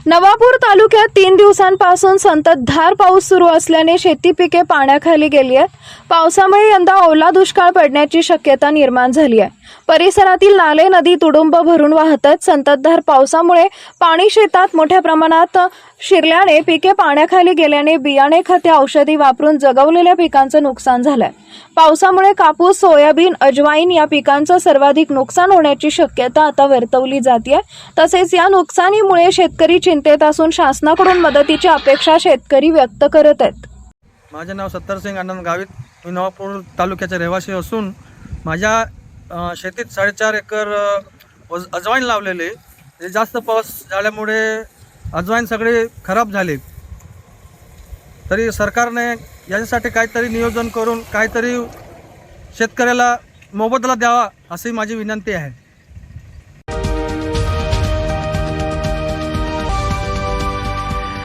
नवापूर तालुक्यात 3 दिवसांपासून संततधार पाऊस सुरू असल्याने शेती पिके पाण्याखाली गेली आहेत. पावसामुळे यंदा ओला दुष्काळ पडण्याची शक्यता निर्माण झाली आहे. परिसरातील नाले नदी तुडुंब भरून वाहत आहेत. संततधार पावसामुळे पाणी शेतात मोठ्या प्रमाणात शिरल्याने पिके पाण्याखाली गेल्याने बियाणे खते औषधी वापरून जगवलेल्या पिकांचं नुकसान झालंय. पावसामुळे कापूस, सोयाबीन, अजवाईन या पिकांचं सर्वाधिक नुकसान होण्याची शक्यता आता वर्तवली जाते. तसेच या नुकसानीमुळे शेतकरी चिंतेत असून शासनाकडून मदतीची अपेक्षा शेतकरी व्यक्त करत आहेत. माझे नाव सत्तरसिंग आनंद गावित. मी नवापूर तालुक्याचे रहिवासी असून माझ्या शेतीत 4.5 एकर अजवाईन लावलेले. जास्त पाऊस झाल्यामुळे अजवाईन सगळे खराब झाले. तरी सरकारने याच्यासाठी काहीतरी नियोजन करून काहीतरी शेतकऱ्याला मोबदला द्यावा अशी माझी विनंती आहे.